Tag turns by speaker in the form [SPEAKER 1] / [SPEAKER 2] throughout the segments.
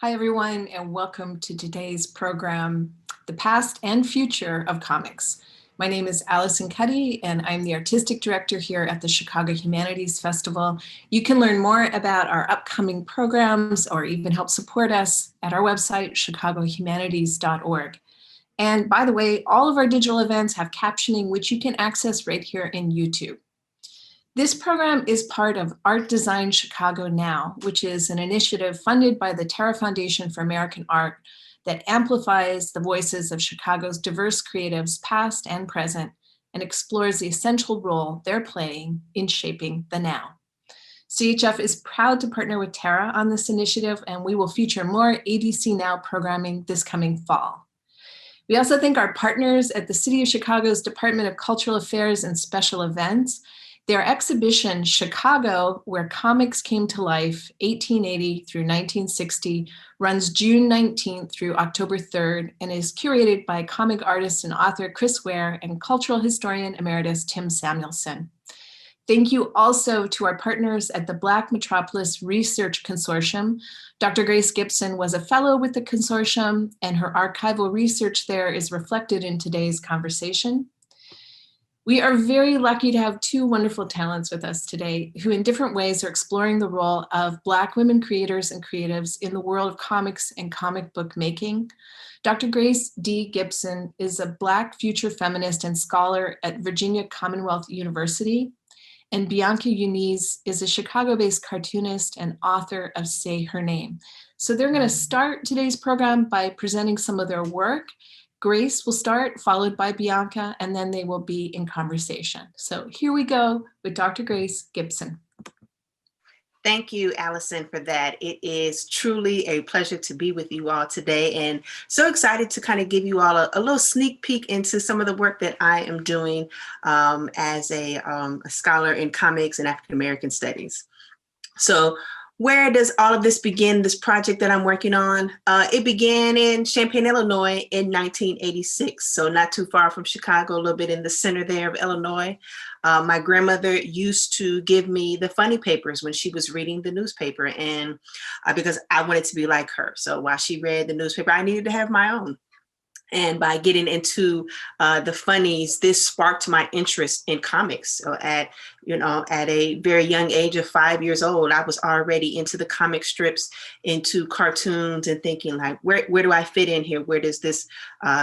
[SPEAKER 1] Hi, everyone, and welcome to today's program, The Past and Future of Comics. My name is Allison Cuddy, and I'm the Artistic Director here at the Chicago Humanities Festival. You can learn more about our upcoming programs or even help support us at our website, chicagohumanities.org. And by the way, all of our digital events have captioning, which you can access right here in YouTube. This program is part of Art Design Chicago Now, which is an initiative funded by the Terra Foundation for American Art that amplifies the voices of Chicago's diverse creatives, past and present, and explores the essential role they're playing in shaping the now. CHF is proud to partner with Terra on this initiative, and we will feature more ADC Now programming this coming fall. We also thank our partners at the City of Chicago's Department of Cultural Affairs and Special Events. Their exhibition, Chicago, Where Comics Came to Life, 1880 through 1960, runs June 19th through October 3rd and is curated by comic artist and author Chris Ware and cultural historian emeritus Tim Samuelson. Thank you also to our partners at the Black Metropolis Research Consortium. Dr. Grace Gibson was a fellow with the consortium, and her archival research there is reflected in today's conversation. We are very lucky to have two wonderful talents with us today who in different ways are exploring the role of Black women creators and creatives in the world of comics and comic book making. Dr. Grace D. Gibson is a Black future feminist and scholar at Virginia Commonwealth University. And Bianca Eunice is a Chicago-based cartoonist and author of Say Her Name. So they're going to start today's program by presenting some of their work. Grace will start, followed by Bianca, and then they will be in conversation. So here we go with Dr. Grace Gibson.
[SPEAKER 2] Thank you, Allison, for that. It is truly a pleasure to be with you all today, and so excited to kind of give you all a little sneak peek into some of the work that I am doing as a scholar in comics and African American studies. So where does all of this begin, this project that I'm working on? It began in Champaign, Illinois in 1986, so not too far from Chicago, a little bit in the center there of Illinois. My grandmother used to give me the funny papers when she was reading the newspaper, and because I wanted to be like her. So while she read the newspaper, I needed to have my own. And by getting into the funnies, this sparked my interest in comics. So at a very young age of 5 years old, I was already into the comic strips, into cartoons, and thinking like, where do I fit in here? Where does this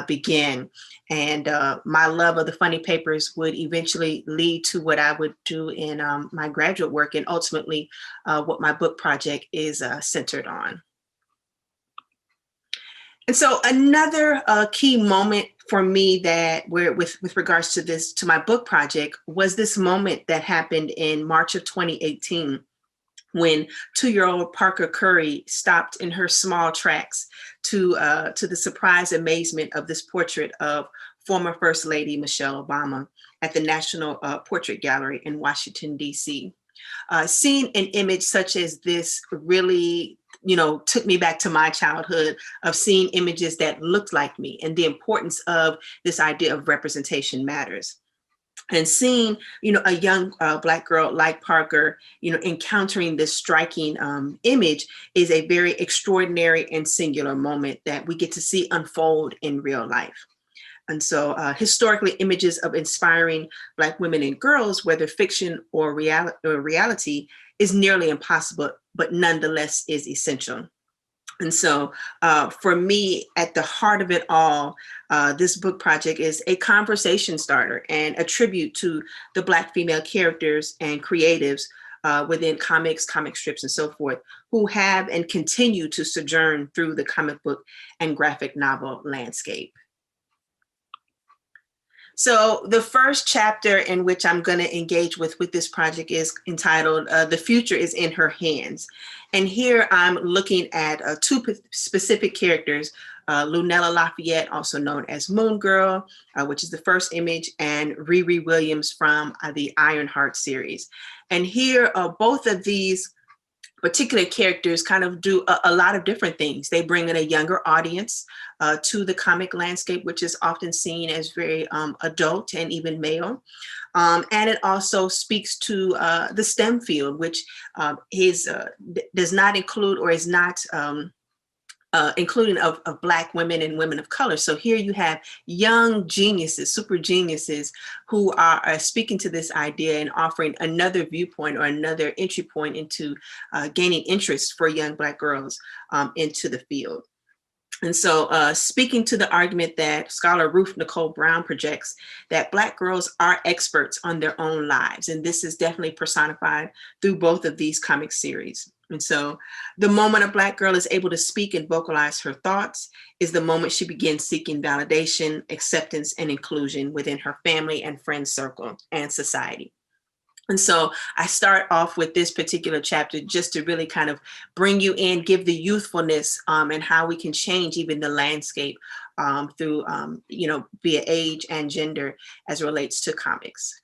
[SPEAKER 2] begin? And my love of the funny papers would eventually lead to what I would do in my graduate work, and ultimately what my book project is centered on. And so another key moment for me that with regards to my book project was this moment that happened in March of 2018 when 2-year-old Parker Curry stopped in her small tracks to the surprise amazement of this portrait of former First Lady Michelle Obama at the National Portrait Gallery in Washington, D.C. Seeing an image such as this really took me back to my childhood of seeing images that looked like me, and the importance of this idea of representation matters. And seeing, a young Black girl like Parker, encountering this striking image is a very extraordinary and singular moment that we get to see unfold in real life. And so historically, images of inspiring Black women and girls, whether fiction or reality, is nearly impossible, but nonetheless is essential. And so for me, at the heart of it all, this book project is a conversation starter and a tribute to the Black female characters and creatives within comics, comic strips, and so forth, who have and continue to sojourn through the comic book and graphic novel landscape. So the first chapter in which I'm going to engage with this project is entitled The Future is in Her Hands. And here I'm looking at two specific characters, Lunella Lafayette, also known as Moon Girl, which is the first image, and Riri Williams from the Ironheart series. And here, both of these particular characters kind of do a lot of different things. They bring in a younger audience to the comic landscape, which is often seen as very adult and even male. And it also speaks to the STEM field, which does not include or is not including of Black women and women of color. So here you have young geniuses, super geniuses, who are speaking to this idea and offering another viewpoint or another entry point into gaining interest for young Black girls into the field. And so speaking to the argument that scholar Ruth Nicole Brown projects, that Black girls are experts on their own lives. And this is definitely personified through both of these comic series. And so the moment a Black girl is able to speak and vocalize her thoughts is the moment she begins seeking validation, acceptance, and inclusion within her family and friend circle and society. And so I start off with this particular chapter just to really kind of bring you in, give the youthfulness and how we can change even the landscape through, via age and gender as it relates to comics.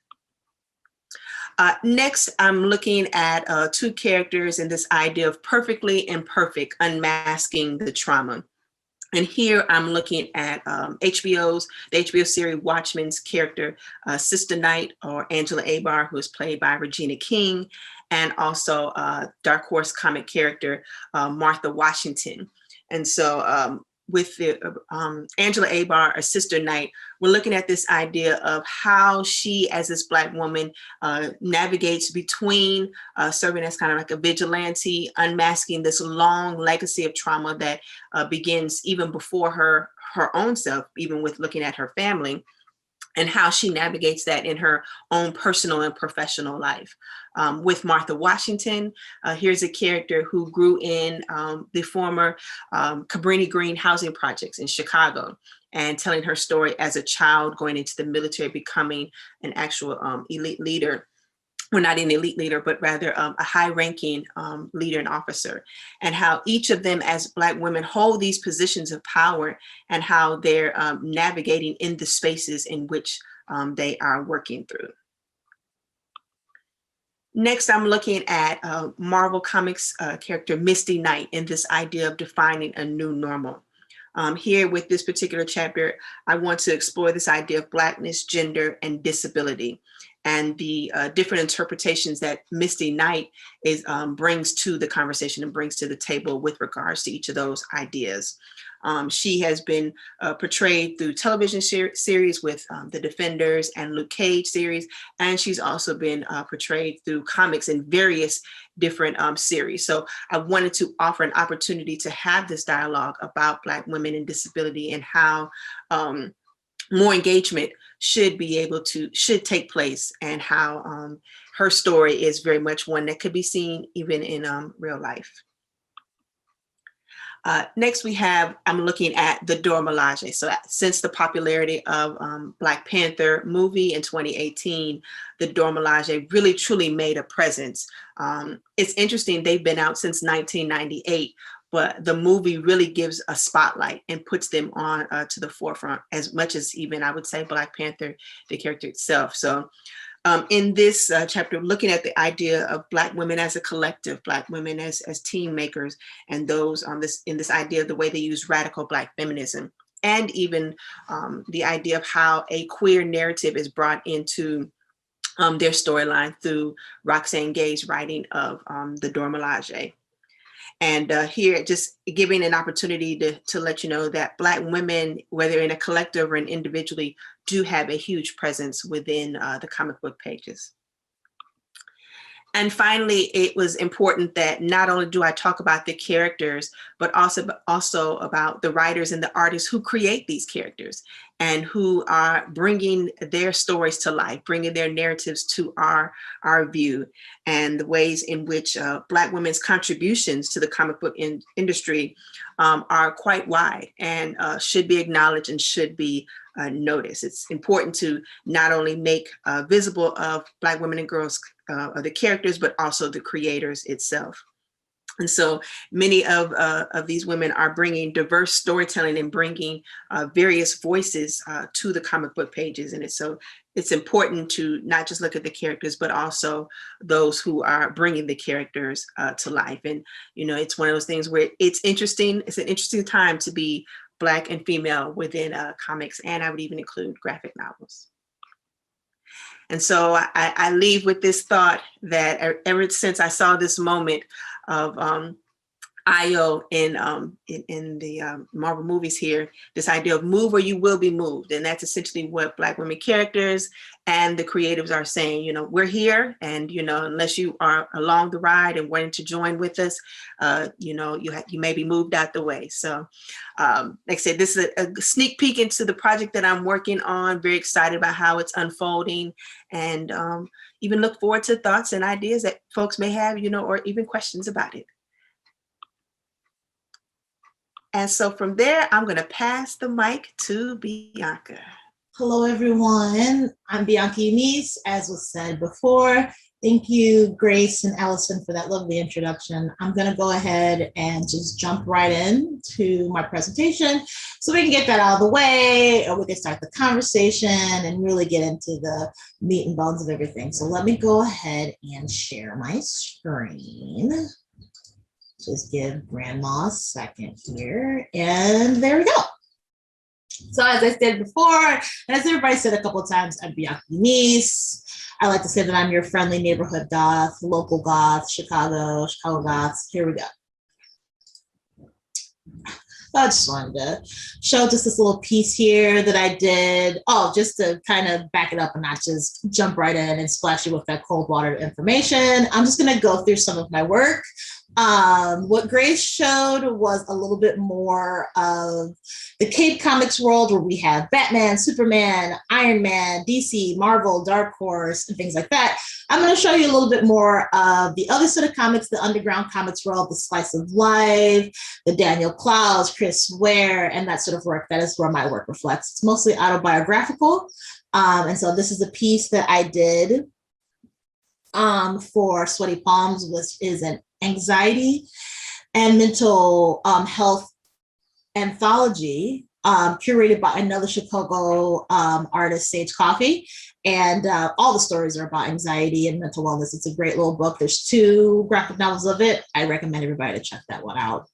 [SPEAKER 2] Next, I'm looking at two characters and this idea of perfectly imperfect, unmasking the trauma. And here I'm looking at the HBO series Watchmen's character, Sister Knight, or Angela Abar, who is played by Regina King, and also Dark Horse comic character, Martha Washington. And so with the Angela Abar, or Sister Knight, we're looking at this idea of how she, as this Black woman, navigates between serving as kind of like a vigilante, unmasking this long legacy of trauma that begins even before her own self, even with looking at her family, and how she navigates that in her own personal and professional life. With Martha Washington, here's a character who grew in the former Cabrini Green housing projects in Chicago, and telling her story as a child going into the military, becoming an actual elite leader. Well, not an elite leader, but rather a high-ranking leader and officer, and how each of them as Black women hold these positions of power, and how they're navigating in the spaces in which they are working through. Next, I'm looking at Marvel Comics character Misty Knight and this idea of defining a new normal. Here with this particular chapter, I want to explore this idea of Blackness, gender, and disability, and the different interpretations that Misty Knight brings to the conversation and brings to the table with regards to each of those ideas. She has been portrayed through television series with The Defenders and Luke Cage series, and she's also been portrayed through comics in various different series. So I wanted to offer an opportunity to have this dialogue about Black women and disability, and how more engagement should take place, and how her story is very much one that could be seen even in real life. Next I'm looking at the Dora Milaje. So since the popularity of Black Panther movie in 2018, the Dora Milaje really truly made a presence. It's interesting, they've been out since 1998, but the movie really gives a spotlight and puts them on to the forefront as much as even, I would say, Black Panther, the character itself. So in this chapter, looking at the idea of Black women as a collective, Black women as team makers, and those in this idea of the way they use radical Black feminism, and even the idea of how a queer narrative is brought into their storyline through Roxane Gay's writing of the Dora Milaje. And here, just giving an opportunity to let you know that Black women, whether in a collective or individually, do have a huge presence within the comic book pages. And finally, it was important that not only do I talk about the characters, but also about the writers and the artists who create these characters, and who are bringing their stories to life, bringing their narratives to our view, and the ways in which Black women's contributions to the comic book industry are quite wide, and should be acknowledged and should be noticed. It's important to not only make visible of Black women and girls, the characters, but also the creators itself. And so many of these women are bringing diverse storytelling and bringing various voices to the comic book pages. And it's important to not just look at the characters, but also those who are bringing the characters to life. And, it's one of those things where it's interesting. It's an interesting time to be Black and female within comics, and I would even include graphic novels. And so I leave with this thought that ever since I saw this moment of Io in the Marvel movies here, this idea of move or you will be moved. And that's essentially what Black women characters and the creatives are saying. You know, we're here, and, you know, unless you are along the ride and wanting to join with us, you know, you may be moved out the way. So like I said, this is a sneak peek into the project that I'm working on. Very excited about how it's unfolding, and even look forward to thoughts and ideas that folks may have, you know, or even questions about it. And so from there, I'm going to pass the mic to Bianca.
[SPEAKER 3] Hello, everyone. I'm Bianca Eunice, as was said before. Thank you, Grace and Allison, for that lovely introduction. I'm going to go ahead and just jump right into my presentation so we can get that out of the way, or we can start the conversation and really get into the meat and bones of everything. So let me go ahead and share my screen. Just give Grandma a second here, and there we go. So as I said before, and as everybody said a couple of times, I'm Bianca Eunice. I like to say that I'm your friendly neighborhood goth, local goth, Chicago goths. Here we go. I just wanted to show just this little piece here that I did. Oh, just to kind of back it up and not just jump right in and splash you with that cold water information. I'm just going to go through some of my work. What Grace showed was a little bit more of the Cape Comics world, where we have Batman, Superman, Iron Man, DC, Marvel, Dark Horse, and things like that. I'm going to show you a little bit more of the other set of comics, the underground comics world, the Slice of Life, the Daniel Clowes, Chris Ware, and that sort of work. That is where my work reflects. It's mostly autobiographical. And so this is a piece that I did for Sweaty Palms, which is an anxiety and mental health anthology curated by another Chicago artist, Sage Coffee. And all the stories are about anxiety and mental wellness. It's a great little book. There's 2 graphic novels of it. I recommend everybody to check that one out.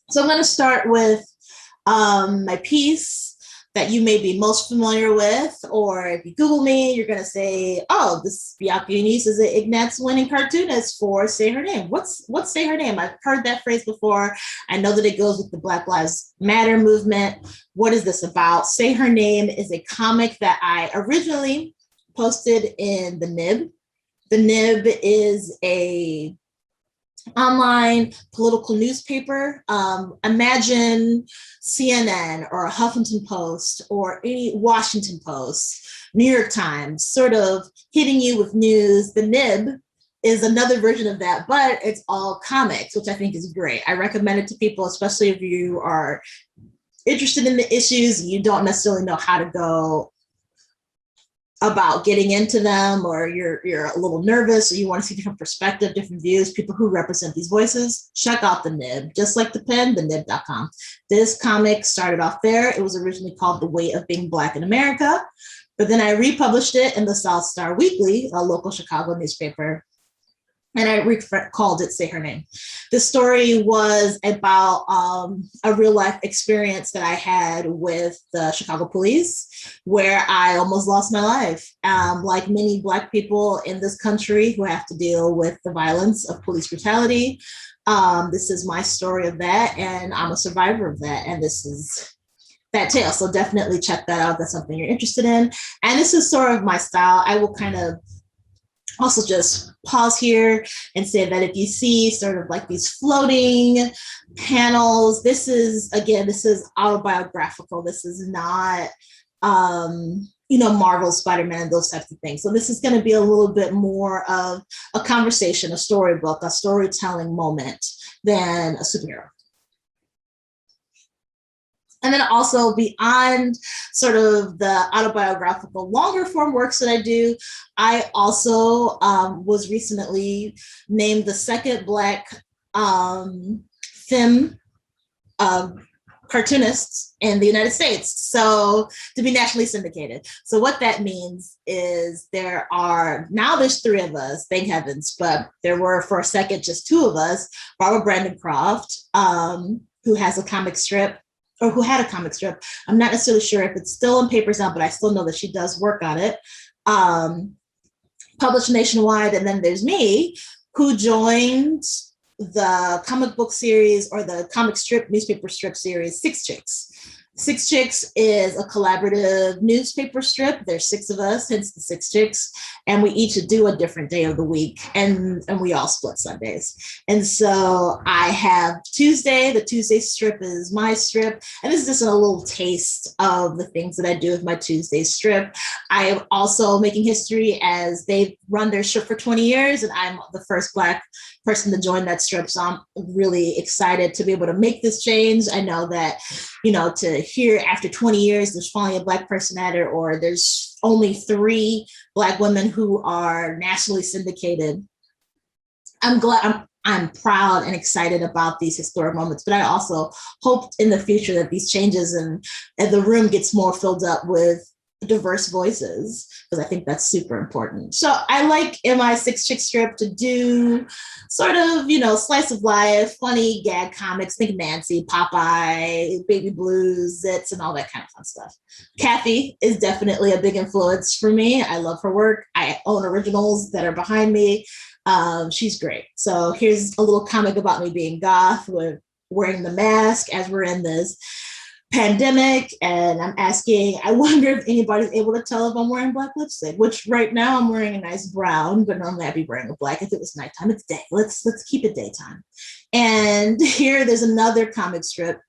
[SPEAKER 3] So I'm going to start with my piece that you may be most familiar with, or if you Google me, you're going to say, oh, this Bianca Eunice is an Ignatz winning cartoonist for Say Her Name. What's Say Her Name? I've heard that phrase before. I know that it goes with the Black Lives Matter movement. What is this about? Say Her Name is a comic that I originally posted in the Nib. The Nib is a online political newspaper. Imagine CNN or Huffington Post or any Washington Post, New York Times, sort of hitting you with news. The Nib is another version of that, but it's all comics, which I think is great. I recommend it to people, especially if you are interested in the issues, you don't necessarily know how to go about getting into them, or you're a little nervous, or you want to see different perspective, different views, people who represent these voices. Check out the Nib. Just like the pen, thenib.com. This comic started off there. It was originally called The Weight of Being Black in America, but then I republished it in the South Star Weekly, a local Chicago newspaper, and I called it Say Her Name. The story was about a real life experience that I had with the Chicago police, where I almost lost my life. Like many Black people in this country who have to deal with the violence of police brutality. This is my story of that, and I'm a survivor of that. And this is that tale. So definitely check that out. That's something you're interested in. And this is sort of my style. I will kind of also just pause here and say that if you see sort of like these floating panels, this is autobiographical. This is not, Marvel, Spider-Man, and those types of things. So this is going to be a little bit more of a conversation, a storybook, a storytelling moment than a superhero. And then also beyond sort of the autobiographical longer form works that I do, I also was recently named the second Black femme cartoonists in the United States, so to be nationally syndicated. So what that means is there's 3 of us, thank heavens, but there were for a second just 2 of us. Barbara Brandon Croft, who has a comic strip, or who had a comic strip. I'm not necessarily sure if it's still in papers now, but I still know that she does work on it. Published nationwide. And then there's me, who joined the comic book series or the comic strip, newspaper strip series, Six Chicks. Six Chicks is a collaborative newspaper strip. There's 6 of us, hence the Six Chicks. And we each do a different day of the week. And we all split Sundays. And so I have Tuesday. The Tuesday strip is my strip. And this is just a little taste of the things that I do with my Tuesday strip. I am also making history as they've run their strip for 20 years. And I'm the first Black person to join that strip. So I'm really excited to be able to make this change. I know that, to hear after 20 years, there's finally a Black person at it, or there's only 3 Black women who are nationally syndicated. I'm glad, I'm proud and excited about these historic moments, but I also hope in the future that these changes and the room gets more filled up with diverse voices, because I think that's super important. So I like in my Six Chick strip to do sort of, slice of life, funny gag comics, think Nancy, Popeye, Baby Blues, Zits, and all that kind of fun stuff. Kathy is definitely a big influence for me. I love her work. I own originals that are behind me. She's great. So here's a little comic about me being goth with wearing the mask as we're in this pandemic, and I'm asking, I wonder if anybody's able to tell if I'm wearing black lipstick, which right now I'm wearing a nice brown, but normally I'd be wearing a black. If it was nighttime, it's day. Let's keep it daytime. And here there's another comic strip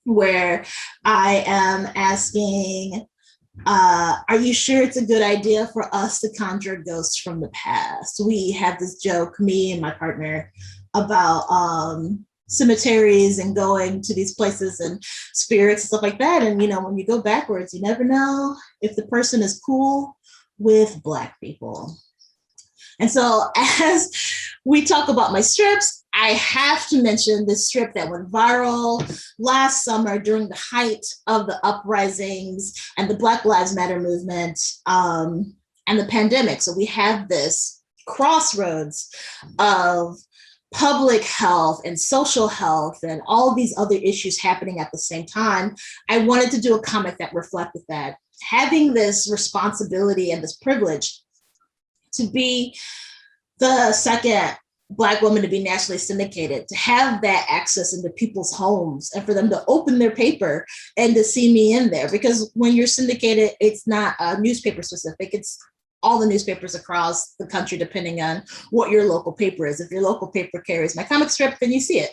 [SPEAKER 3] where I am asking, are you sure it's a good idea for us to conjure ghosts from the past? We have this joke, me and my partner, about cemeteries and going to these places and spirits and stuff like that. And, when you go backwards, you never know if the person is cool with Black people. And so as we talk about my strips, I have to mention this strip that went viral last summer during the height of the uprisings and the Black Lives Matter movement and the pandemic. So we have this crossroads of public health and social health and all these other issues happening at the same time. I wanted to do a comic that reflected that. Having this responsibility and this privilege to be the second Black woman to be nationally syndicated, to have that access into people's homes and for them to open their paper and to see me in there. Because when you're syndicated, it's not newspaper specific, it's all the newspapers across the country, depending on what your local paper is. If your local paper carries my comic strip, then you see it.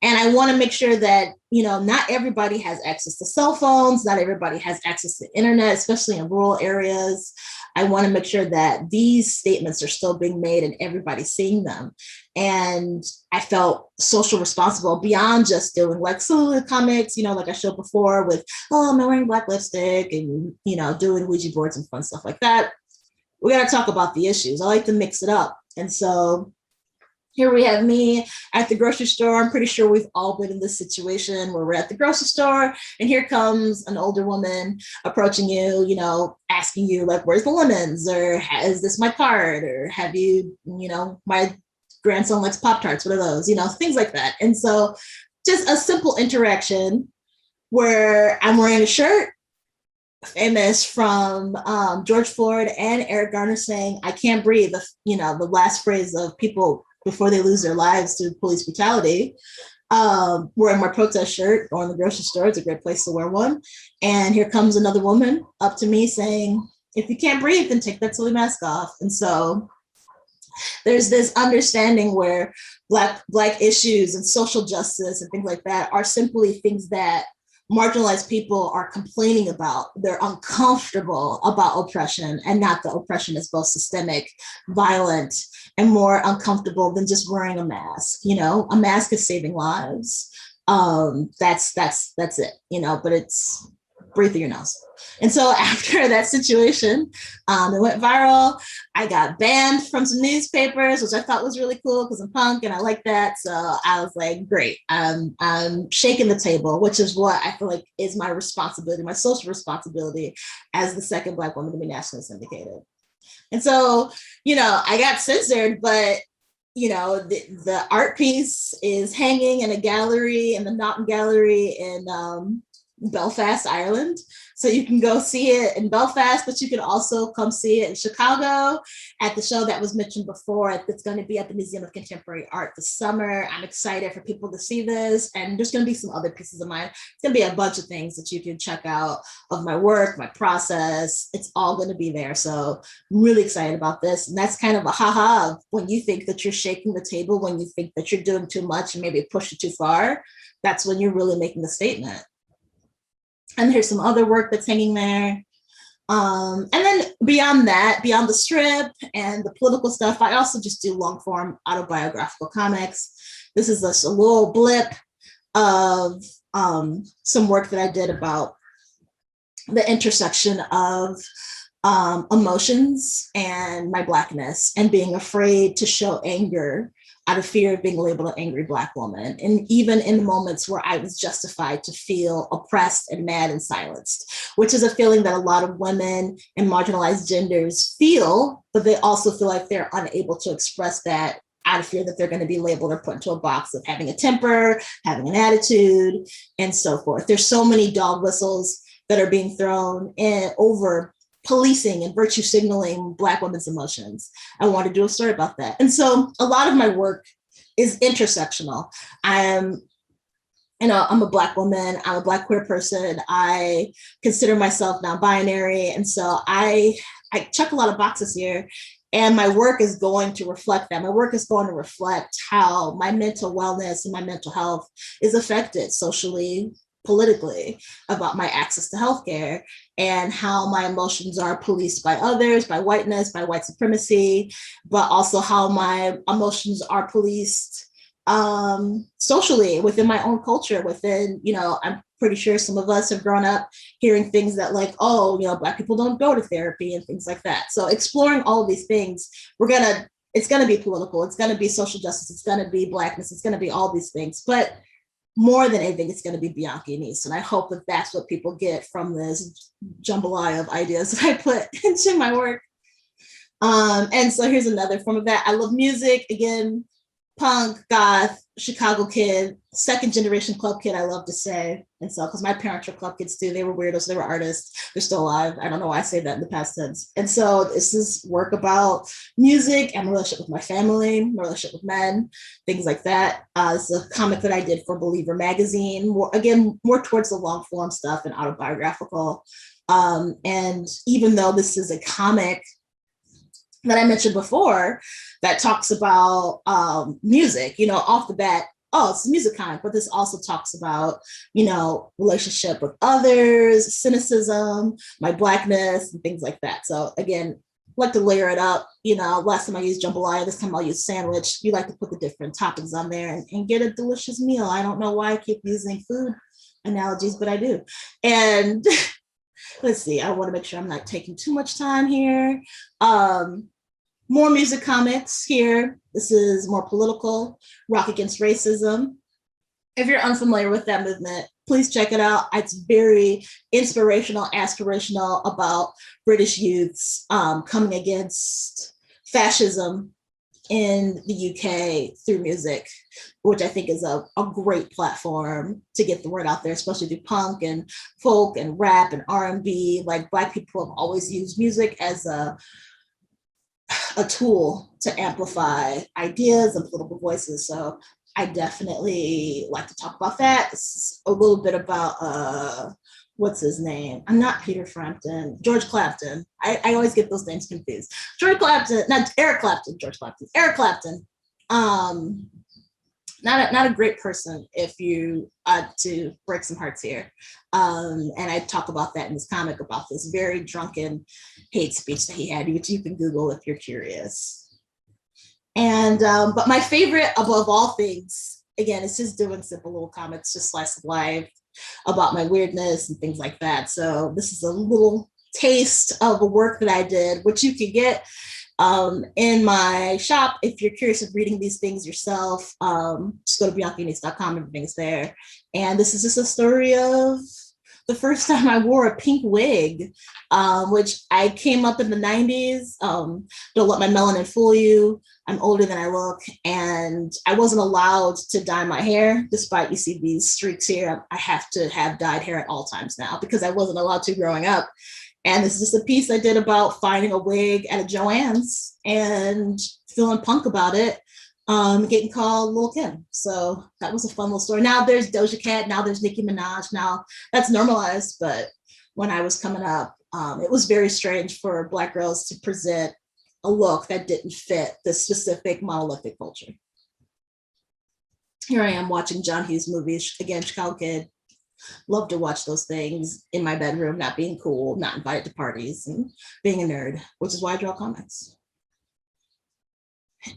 [SPEAKER 3] And I want to make sure that, not everybody has access to cell phones, not everybody has access to internet, especially in rural areas. I want to make sure that these statements are still being made and everybody's seeing them. And I felt social responsible beyond just doing like solo comics, like I showed before with, am I wearing black lipstick and, doing Ouija boards and fun stuff like that. We got to talk about the issues. I like to mix it up. And so here we have me at the grocery store. I'm pretty sure we've all been in this situation where we're at the grocery store and here comes an older woman approaching you, asking you like, where's the lemons? Or is this my card? Or have you, my grandson likes Pop-Tarts, what are those? Things like that. And so just a simple interaction where I'm wearing a shirt famous from George Floyd and Eric Garner saying, I can't breathe, the last phrase of people before they lose their lives to police brutality. Wearing my protest shirt or in the grocery store, it's a great place to wear one. And here comes another woman up to me saying, if you can't breathe, then take that silly mask off. And so there's this understanding where Black issues and social justice and things like that are simply things that marginalized people are complaining about. They're uncomfortable about oppression, and not the oppression is both systemic, violent, and more uncomfortable than just wearing a mask. A mask is saving lives. That's it, but it's breathe through your nose. And so after that situation, it went viral. I got banned from some newspapers, which I thought was really cool because I'm punk and I like that. So I was like, great, I'm shaking the table, which is what I feel like is my responsibility, my social responsibility as the second Black woman to be nationally syndicated. And so, I got censored, but the art piece is hanging in a gallery, in the Naughton Gallery in Belfast, Ireland. So you can go see it in Belfast, but you can also come see it in Chicago at the show that was mentioned before. It's going to be at the Museum of Contemporary Art this summer. I'm excited for people to see this. And there's going to be some other pieces of mine. It's going to be a bunch of things that you can check out of my work, my process. It's all going to be there. So I'm really excited about this. And that's kind of a ha-ha when you think that you're shaking the table, when you think that you're doing too much and maybe push it too far. That's when you're really making a statement. And there's some other work that's hanging there. And then beyond that, beyond the strip and the political stuff, I also just do long form autobiographical comics. This is a little blip of some work that I did about the intersection of emotions and my Blackness and being afraid to show anger out of fear of being labeled an angry Black woman. And even in the moments where I was justified to feel oppressed and mad and silenced, which is a feeling that a lot of women and marginalized genders feel, but they also feel like they're unable to express that out of fear that they're going to be labeled or put into a box of having a temper, having an attitude, and so forth. There's so many dog whistles that are being thrown in over policing and virtue signaling Black women's emotions. I want to do a story about that. And so a lot of my work is intersectional. I'm a Black woman, I'm a Black queer person. I consider myself non-binary. And so I check a lot of boxes here, and my work is going to reflect that. My work is going to reflect how my mental wellness and my mental health is affected socially, politically, about my access to healthcare, and how my emotions are policed by others, by whiteness, by white supremacy, but also how my emotions are policed socially within my own culture, within, I'm pretty sure some of us have grown up hearing things that like, oh, Black people don't go to therapy and things like that. So exploring all of these things, it's gonna be political, it's gonna be social justice, it's gonna be Blackness, it's gonna be all these things, but more than anything, it's going to be Bianca Eunice. And I hope that that's what people get from this jambalaya of ideas that I put into my work. And so here's another form of that. I love music. Again, punk, goth, Chicago kid, second generation club kid, I love to say. And so, because my parents were club kids too, they were weirdos, they were artists, they're still alive. I don't know why I say that in the past tense. And so this is work about music and my relationship with my family, my relationship with men, things like that. It's a comic that I did for Believer magazine, more towards the long form stuff and autobiographical. And even though this is a comic that I mentioned before that talks about music, off the bat, oh, it's a music comic, but this also talks about, relationship with others, cynicism, my Blackness, and things like that. So again, like to layer it up. Last time I used jambalaya, this time I'll use sandwich. You like to put the different toppings on there and get a delicious meal. I don't know why I keep using food analogies, but I do. And let's see, I want to make sure I'm not taking too much time here. More music comics here. This is more political, Rock Against Racism. If you're unfamiliar with that movement, please check it out. It's very inspirational, aspirational about British youths coming against fascism in the UK through music, which I think is a great platform to get the word out there, especially through punk and folk and rap and R&B. Like Black people have always used music as a tool to amplify ideas and political voices. So I definitely like to talk about that. This is a little bit about, what's his name? I'm not Peter Frampton, George Clapton. I always get those names confused. George Clapton, not Eric Clapton, George Clapton, Eric Clapton. Not a great person if you to break some hearts here. And I talk about that in this comic, about this very drunken hate speech that he had, which you can Google if you're curious. And but my favorite above all things, again, it's just doing simple little comics, just slice of life about my weirdness and things like that. So this is a little taste of a work that I did, which you can get in my shop. If you're curious of reading these things yourself, just go to biancaeunice.com, everything's there. And this is just a story of the first time I wore a pink wig, which I came up in the 90s. Don't let my melanin fool you. I'm older than I look. And I wasn't allowed to dye my hair, despite you see these streaks here. I have to have dyed hair at all times now because I wasn't allowed to growing up. And this is just a piece I did about finding a wig at a Joann's and feeling punk about it, getting called Lil' Kim. So that was a fun little story. Now there's Doja Cat, now there's Nicki Minaj. Now that's normalized, but when I was coming up, it was very strange for Black girls to present a look that didn't fit the specific monolithic culture. Here I am watching John Hughes movies, again, Chicago kid. Love to watch those things in my bedroom, not being cool, not invited to parties, and being a nerd, which is why I draw comics.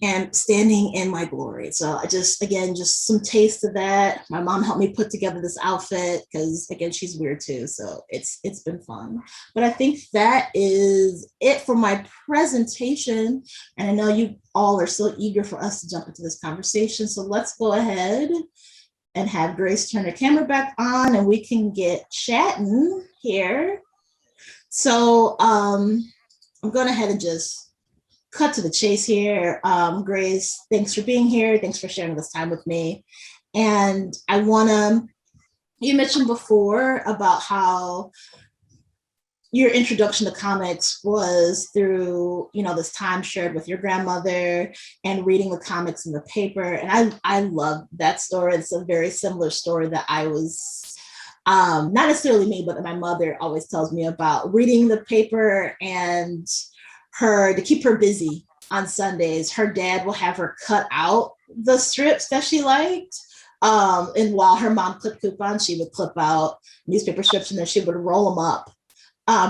[SPEAKER 3] And standing in my glory. So I just, again, just some taste of that. My mom helped me put together this outfit because, again, she's weird too. So it's been fun. But I think that is it for my presentation. And I know you all are so eager for us to jump into this conversation. So let's go ahead and have Grace turn her camera back on and we can get chatting here. So I'm going ahead and just cut to the chase here. Grace, thanks for being here. Thanks for sharing this time with me. And I wanna, you mentioned before about how your introduction to comics was through, you know, this time shared with your grandmother and reading the comics in the paper. And I love that story. It's a very similar story that I was, not necessarily me, but my mother always tells me about reading the paper and her, to keep her busy on Sundays, her dad will have her cut out the strips that she liked. And while her mom clipped coupons, she would clip out newspaper strips and then she would roll them up.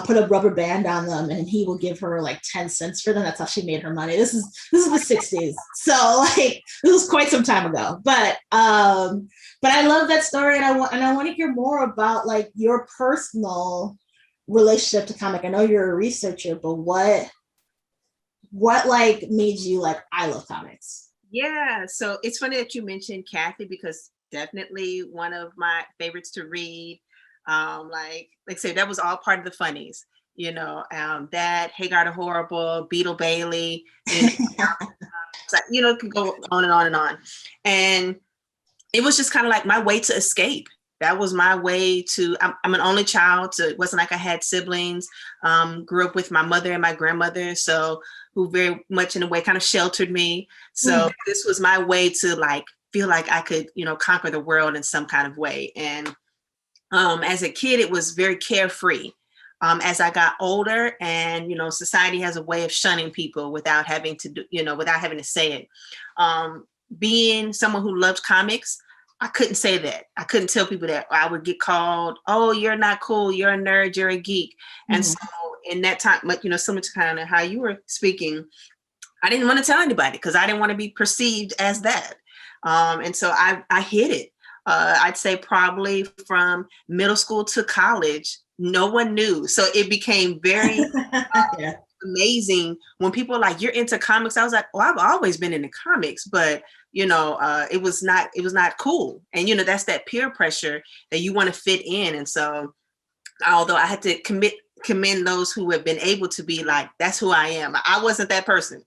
[SPEAKER 3] Put a rubber band on them and he will give her like 10 cents for them. That's how she made her money. This is the 60s. So like this was quite some time ago. But I love that story and I want to hear more about like your personal relationship to comic. I know you're a researcher, but what like made you like, I love comics?
[SPEAKER 2] Yeah, so it's funny that you mentioned Kathy because definitely one of my favorites to read. Like I said, that was all part of the funnies, you know, that Hagar the Horrible, Beetle Bailey, you know, it could go on and on and on. And it was just kind of like my way to escape. That was my way to, I'm an only child, so it wasn't like I had siblings, grew up with my mother and my grandmother, so who very much in a way kind of sheltered me. So this was my way to like, feel like I could, you know, conquer the world in some kind of way. And as a kid, it was very carefree. As I got older and, you know, society has a way of shunning people without having to do, you know, without having to say it. Being someone who loved comics, I couldn't say that. I couldn't tell people that. I would get called, oh, you're not cool, you're a nerd, you're a geek. And so in that time, like, you know, similar to kind of how you were speaking, I didn't want to tell anybody because I didn't want to be perceived as that. And so I hid it. I'd say probably from middle school to college, no one knew. So it became very amazing when people were like, you're into comics. I was like, well, I've always been into comics, but you know, it was not cool. And, you know, that's that peer pressure that you want to fit in. And so, although I had to commend those who have been able to be like, that's who I am. I wasn't that person,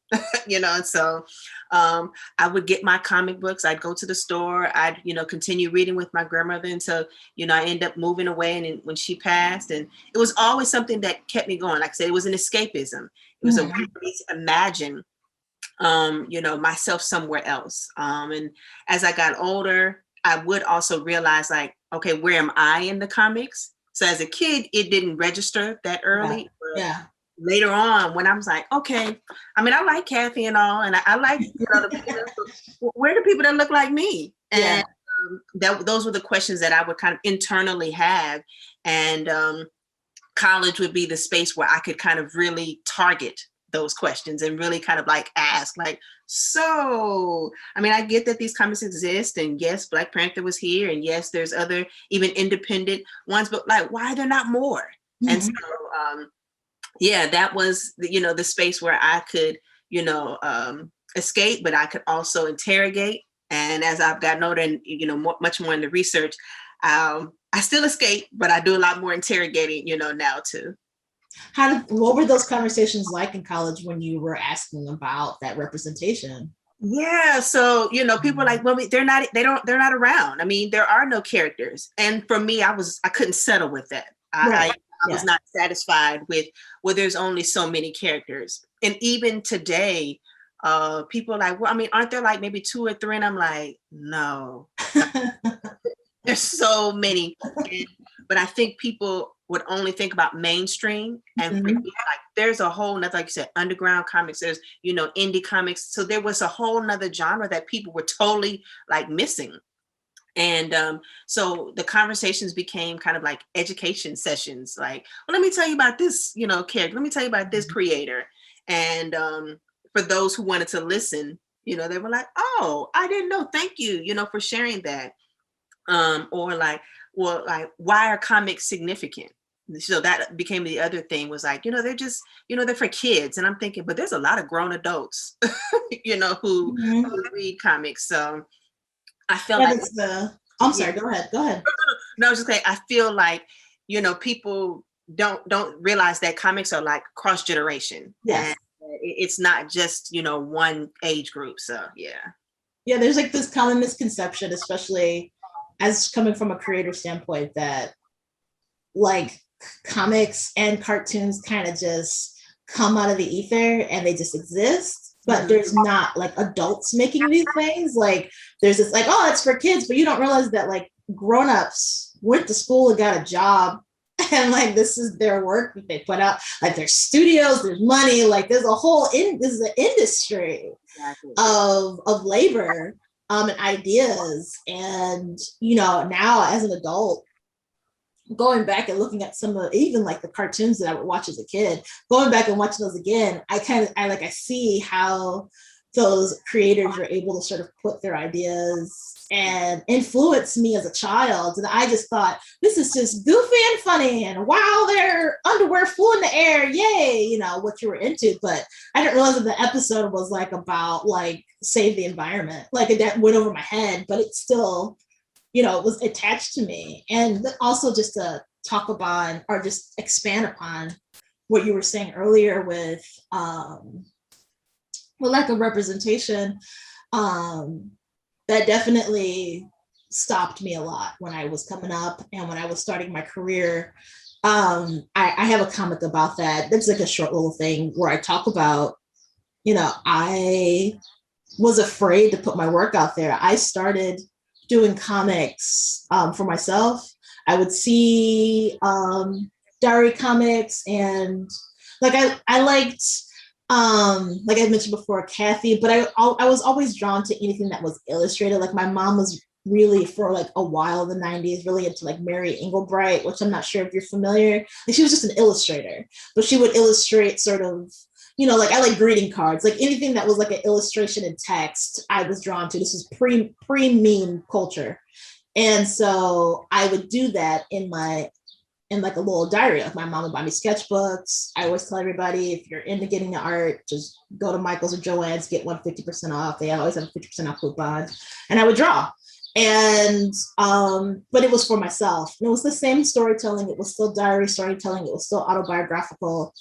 [SPEAKER 2] you know? And so I would get my comic books. I'd go to the store. I'd, you know, continue reading with my grandmother until, you know, I ended up moving away and when she passed. And it was always something that kept me going. Like I said, it was an escapism. It was a way for me to imagine you know, myself somewhere else. And as I got older, I would also realize like, okay, where am I in the comics? So as a kid, it didn't register that early.
[SPEAKER 3] Yeah.
[SPEAKER 2] Later on, when I was like, okay, I mean, I like Kathy and all, and I like, you know, the people where are the people that look like me? And those were the questions that I would kind of internally have. And college would be the space where I could kind of really target those questions and really kind of like ask like, so, I mean, I get that these comics exist and yes, Black Panther was here and yes, there's other even independent ones, but like, why are there not more? And so, yeah, that was, you know, the space where I could, you know, escape, but I could also interrogate. And as I've gotten older and, you know, much more in the research, I still escape, but I do a lot more interrogating, now too.
[SPEAKER 3] What were those conversations like in college when you were asking about that representation?
[SPEAKER 2] Yeah, so people are like, well, they're not around. I mean, there are no characters, and for me, I couldn't settle with that.
[SPEAKER 3] Right.
[SPEAKER 2] I was not satisfied with, well, there's only so many characters, and even today, people are like, well, I mean, aren't there like maybe 2 or 3? And I'm like, no, there's so many. But I think people would only think about mainstream, and forget, like, there's a whole nother, like you said, underground comics, there's indie comics, so there was a whole nother genre that people were totally like missing. And so the conversations became kind of like education sessions, like, well, let me tell you about this character, let me tell you about this creator. And for those who wanted to listen, they were like, oh, I didn't know, thank you, for sharing that. Or like, well, like, why are comics significant? So that became the other thing, was like, they're just, they're for kids. And I'm thinking, but there's a lot of grown adults, who read comics. So I felt like,
[SPEAKER 3] I'm sorry, go ahead.
[SPEAKER 2] No, I was just saying, I feel like, people don't realize that comics are like cross generation.
[SPEAKER 3] Yes.
[SPEAKER 2] And it's not just, one age group. So yeah.
[SPEAKER 3] Yeah, there's like this common misconception, especially as coming from a creator standpoint, that like comics and cartoons kind of just come out of the ether and they just exist, but there's not like adults making these things. Like there's this like, oh, it's for kids, but you don't realize that like grown-ups went to school and got a job, and like this is their work that they put out. Like there's studios, there's money, like there's a whole this is an industry of labor and ideas. And now as an adult, going back and looking at some of even like the cartoons that I would watch as a kid, going back and watching those again, I see how those creators are able to sort of put their ideas and influence me as a child. And I just thought, this is just goofy and funny, and wow, their underwear flew in the air, yay, what you were into. But I didn't realize that the episode was like about like save the environment. Like that went over my head, but it still, it was attached to me. And also just to talk about or just expand upon what you were saying earlier with lack of representation, that definitely stopped me a lot when I was coming up and when I was starting my career. I have a comic about that. It's like a short little thing where I talk about, I was afraid to put my work out there. I started doing comics for myself. I would see diary comics, and like I liked, like I mentioned before, Kathy, but I was always drawn to anything that was illustrated. Like my mom was really, for like a while in the 90s, really into like Mary Engelbright, which I'm not sure if you're familiar. Like she was just an illustrator, but she would illustrate sort of, like I like greeting cards, like anything that was like an illustration in text, I was drawn to. This was pre-meme culture. And so I would do that in like a little diary. Like my mom would buy me sketchbooks. I always tell everybody, if you're into getting the art, just go to Michael's or Joann's, get 150% off. They always have a 50% off coupon. And I would draw. And but it was for myself. And it was the same storytelling. It was still diary storytelling. It was still autobiographical.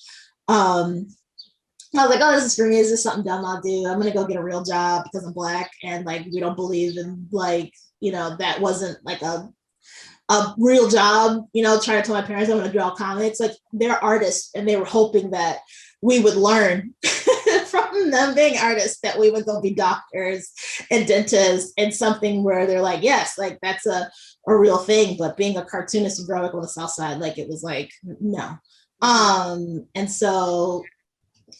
[SPEAKER 3] I was like, oh, this is for me. Is this something dumb I'll do? I'm gonna go get a real job because I'm Black, and like we don't believe in like, that wasn't like a real job, trying to tell my parents I'm going to draw comics. Like they're artists, and they were hoping that we would learn from them being artists, that we would go be doctors and dentists, and something where they're like, yes, like that's a real thing. But being a cartoonist and growing up on the South Side, like it was like, no. And so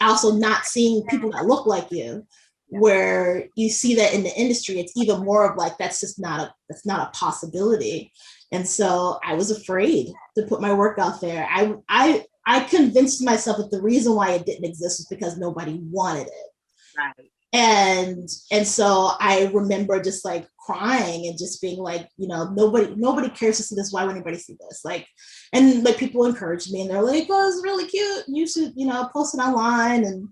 [SPEAKER 3] also not seeing people that look like you, where you see that in the industry, it's even more of like, that's not a possibility. And so I was afraid to put my work out there. I convinced myself that the reason why it didn't exist was because nobody wanted it.
[SPEAKER 2] Right.
[SPEAKER 3] And so I remember just like crying and just being like, nobody cares to see this. Why would anybody see this? Like, and like people encouraged me, and they're like, oh, it's really cute. You should, post it online. And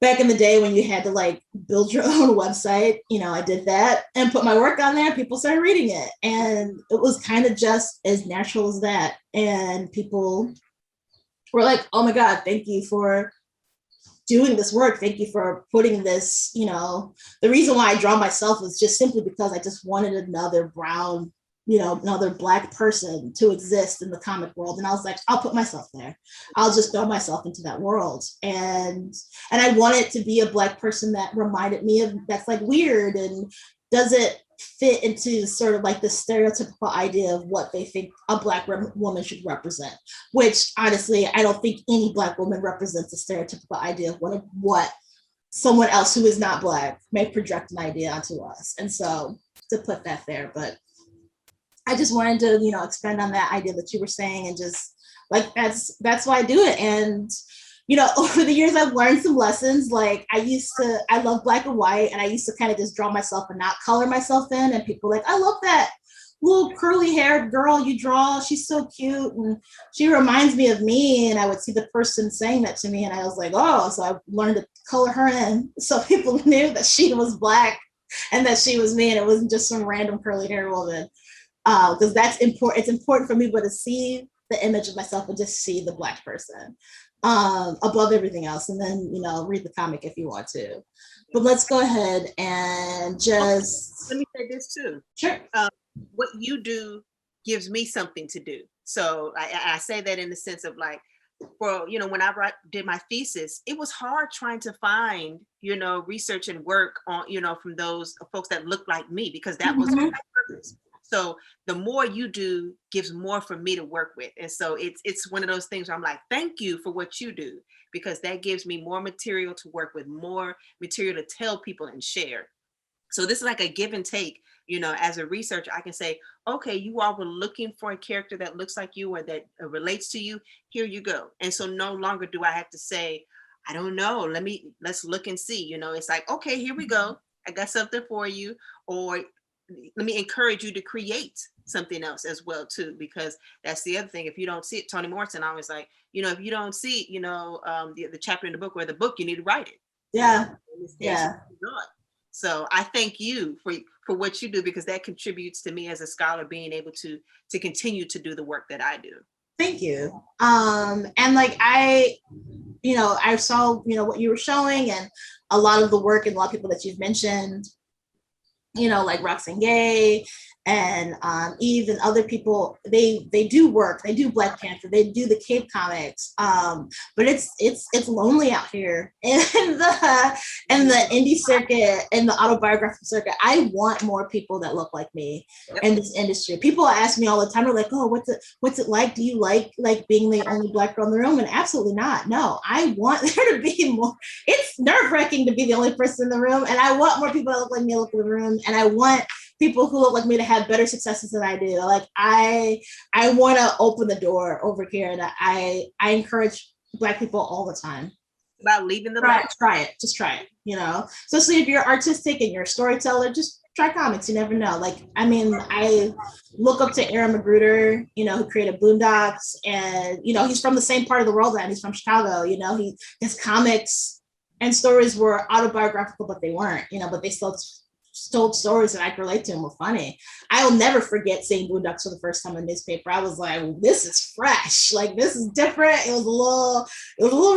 [SPEAKER 3] back in the day when you had to like build your own website, you know, I did that and put my work on there. People started reading it. And it was kind of just as natural as that. And people were like, oh my God, thank you for doing this work. Thank you for putting this, you know, the reason why I draw myself is just simply because I just wanted another brown, you know, another Black person to exist in the comic world. And I was like, I'll put myself there. I'll just throw myself into that world. And I wanted to be a Black person that reminded me of, that's like weird and doesn't fit into sort of like the stereotypical idea of what they think a Black woman should represent, which honestly, I don't think any Black woman represents a stereotypical idea of what someone else who is not Black may project an idea onto us. And so to put that there, but I just wanted to, you know, expand on that idea that you were saying, and just like, that's why I do it. And you know, over the years, I've learned some lessons. Like I love black and white, and I used to kind of just draw myself and not color myself in. And people were like, I love that little curly haired girl you draw. She's so cute. And she reminds me of me. And I would see the person saying that to me. And I was like, oh, so I learned to color her in. So people knew that she was Black and that she was me. And it wasn't just some random curly haired woman. Because that's important. It's important for me, but to see the image of myself and just see the Black person above everything else. And then, you know, read the comic if you want to. But let's go ahead and just...
[SPEAKER 2] Let me say this too.
[SPEAKER 3] Sure.
[SPEAKER 2] What you do gives me something to do. So I say that in the sense of like, for, you know, when I did my thesis, it was hard trying to find, you know, research and work on, you know, from those folks that look like me, because that was my purpose. So the more you do gives more for me to work with. And so it's one of those things where I'm like, thank you for what you do, because that gives me more material to work with, more material to tell people and share. So this is like a give and take. You know, as a researcher, I can say, okay, you all were looking for a character that looks like you or that relates to you. Here you go. And so no longer do I have to say, I don't know, let's look and see. You know, it's like, okay, here we go. I got something for you. Or let me encourage you to create something else as well too, because that's the other thing. If you don't see it, Toni Morrison always like, you know, if you don't see, you know, the chapter in the book or the book, you need to write it.
[SPEAKER 3] Yeah. Yeah.
[SPEAKER 2] So I thank you for what you do, because that contributes to me as a scholar being able to continue to do the work that I do.
[SPEAKER 3] Thank you. And like I saw, you know, what you were showing, and a lot of the work and a lot of people that you've mentioned, you know, like Roxane Gay and Eve and other people, they do work, they do Black Panther, they do the Cape comics, but it's lonely out here in the indie circuit, in the autobiographical circuit. I want more people that look like me in this industry. People ask me all the time, they're like, oh, what's it like? Do you like being the only Black girl in the room? And absolutely not. No, I want there to be more. It's nerve-wracking to be the only person in the room, and I want more people that look like me to look in the room, and I want people who look like me to have better successes than I do. Like I want to open the door over here, and I encourage Black people all the time.
[SPEAKER 2] About leaving the
[SPEAKER 3] try it, just try it. You know, especially if you're artistic and you're a storyteller, just try comics. You never know. Like, I mean, I look up to Aaron Magruder, you know, who created Boondocks, and you know, he's from the same part of the world, and he's from Chicago. You know, his comics and stories were autobiographical, but they weren't. You know, but they still told stories that I could relate to and were funny. I'll never forget seeing Boondocks for the first time in the newspaper. I was like, this is fresh. Like, this is different. It was a little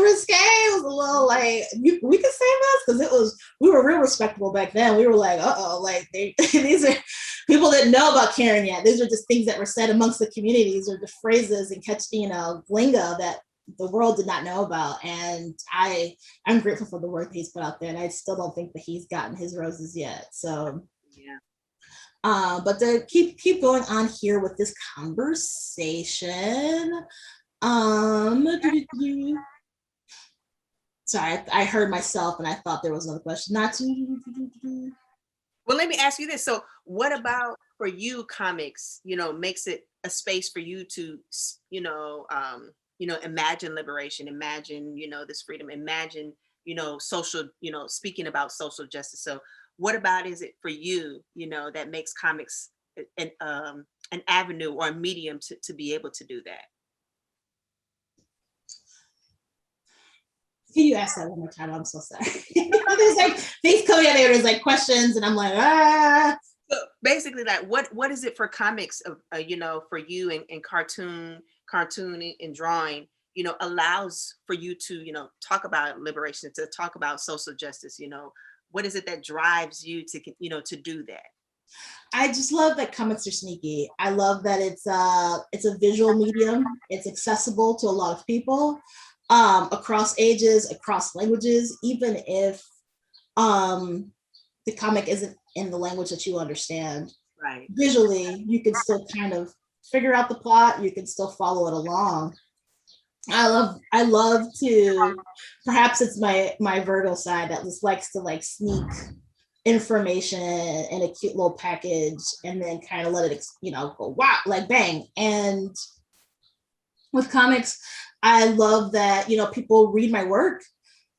[SPEAKER 3] risque. It was a little like, we could say this, because we were real respectable back then. We were like, like these are people didn't know about Karen yet. These are just things that were said amongst the communities, or the phrases and lingo that the world did not know about. And I'm grateful for the work he's put out there, and I still don't think that he's gotten his roses yet. So yeah. But to keep going on here with this conversation, sorry, I heard myself and I thought there was another question.
[SPEAKER 2] Well, let me ask you this. So what about for you, comics, you know, makes it a space for you to, imagine liberation, imagine, this freedom, imagine, social, speaking about social justice. So what about is it for you, that makes comics an avenue or a medium to be able to do that?
[SPEAKER 3] Can you ask that one more time? I'm so sorry. There's like things coming out there. There's like questions, and I'm like, ah.
[SPEAKER 2] So basically, like, what is it for comics, for you and cartooning and drawing, allows for you to, talk about liberation, to talk about social justice, what is it that drives you to, to do that?
[SPEAKER 3] I just love that comics are sneaky. I love that it's a visual medium. It's accessible to a lot of people, across ages, across languages, even if the comic isn't in the language that you understand.
[SPEAKER 2] Right.
[SPEAKER 3] Visually, you can still kind of figure out the plot. You can still follow it along. I love to, perhaps it's my Virgo side that just likes to like sneak information in a cute little package and then kind of let it, go wow, like bang. And with comics, I love that, people read my work